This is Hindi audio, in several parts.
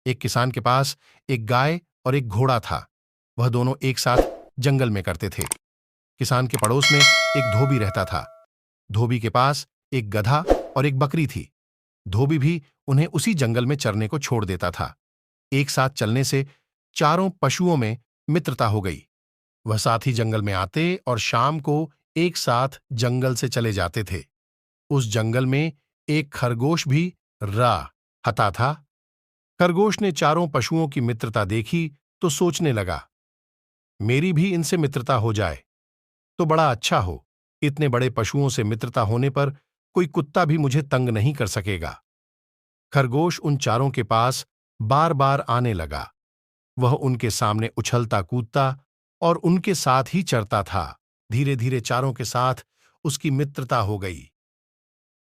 एक किसान के पास एक गाय और एक घोड़ा था। वह दोनों एक साथ जंगल में करते थे। किसान के पड़ोस में एक धोबी रहता था। धोबी के पास एक गधा और एक बकरी थी। धोबी भी उन्हें उसी जंगल में चरने को छोड़ देता था। एक साथ चलने से चारों पशुओं में मित्रता हो गई। वह साथ ही जंगल में आते और शाम को एक साथ जंगल से चले जाते थे। उस जंगल में एक खरगोश भी रहता था। खरगोश ने चारों पशुओं की मित्रता देखी तो सोचने लगा, मेरी भी इनसे मित्रता हो जाए तो बड़ा अच्छा हो। इतने बड़े पशुओं से मित्रता होने पर कोई कुत्ता भी मुझे तंग नहीं कर सकेगा। खरगोश उन चारों के पास बार बार आने लगा। वह उनके सामने उछलता कूदता और उनके साथ ही चरता था। धीरे धीरे चारों के साथ उसकी मित्रता हो गई।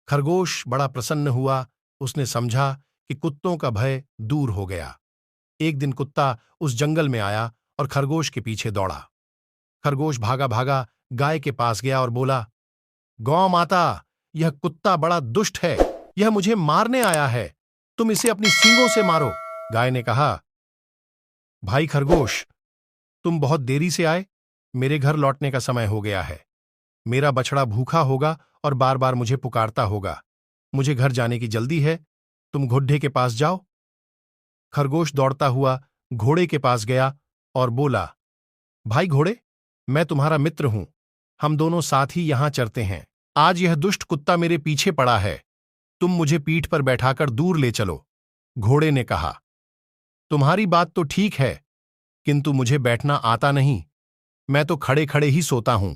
खरगोश बड़ा प्रसन्न हुआ। उसने समझा कि कुत्तों का भय दूर हो गया। एक दिन कुत्ता उस जंगल में आया और खरगोश के पीछे दौड़ा। खरगोश भागा भागा गाय के पास गया और बोला, गौ माता, यह कुत्ता बड़ा दुष्ट है। यह मुझे मारने आया है। तुम इसे अपनी सींगों से मारो। गाय ने कहा, भाई खरगोश, तुम बहुत देरी से आए। मेरे घर लौटने का समय हो गया है। मेरा बछड़ा भूखा होगा और बार बार मुझे पुकारता होगा। मुझे घर जाने की जल्दी है। तुम घुड्डे के पास जाओ। खरगोश दौड़ता हुआ घोड़े के पास गया और बोला, भाई घोड़े, मैं तुम्हारा मित्र हूं। हम दोनों साथ ही यहां चरते हैं। आज यह दुष्ट कुत्ता मेरे पीछे पड़ा है। तुम मुझे पीठ पर बैठाकर दूर ले चलो। घोड़े ने कहा, तुम्हारी बात तो ठीक है, किंतु मुझे बैठना आता नहीं। मैं तो खड़े खड़े ही सोता हूं।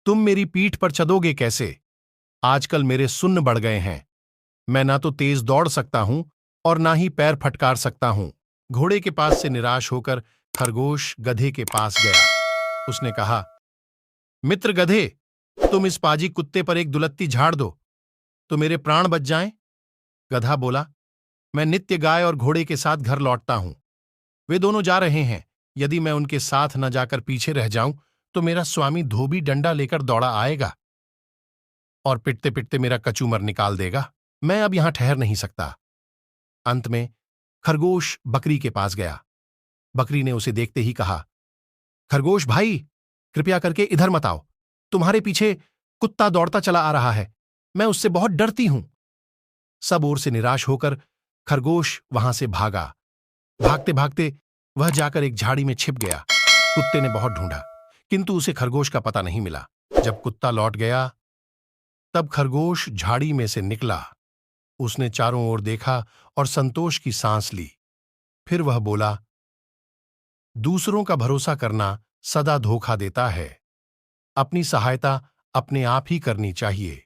तुम मेरी पीठ पर चढ़ोगे कैसे? आजकल मेरे सुन्न बढ़ गए हैं। मैं ना तो तेज दौड़ सकता हूं और ना ही पैर फटकार सकता हूं। घोड़े के पास से निराश होकर खरगोश गधे के पास गया। उसने कहा, मित्र गधे, तुम इस पाजी कुत्ते पर एक दुलत्ती झाड़ दो तो मेरे प्राण बच जाएं। गधा बोला, मैं नित्य गाय और घोड़े के साथ घर लौटता हूं। वे दोनों जा रहे हैं। यदि मैं उनके साथ न जाकर पीछे रह जाऊं तो मेरा स्वामी धोबी डंडा लेकर दौड़ा आएगा और पिटते पिटते मेरा कचूमर निकाल देगा। मैं अब यहां ठहर नहीं सकता। अंत में खरगोश बकरी के पास गया। बकरी ने उसे देखते ही कहा, खरगोश भाई, कृपया करके इधर मत आओ। तुम्हारे पीछे कुत्ता दौड़ता चला आ रहा है। मैं उससे बहुत डरती हूं। सब ओर से निराश होकर खरगोश वहां से भागा। भागते भागते वह जाकर एक झाड़ी में छिप गया। कुत्ते ने बहुत ढूंढा, किंतु उसे खरगोश का पता नहीं मिला। जब कुत्ता लौट गया तब खरगोश झाड़ी में से निकला। उसने चारों ओर देखा और संतोष की सांस ली। फिर वह बोला, दूसरों का भरोसा करना सदा धोखा देता है। अपनी सहायता अपने आप ही करनी चाहिए।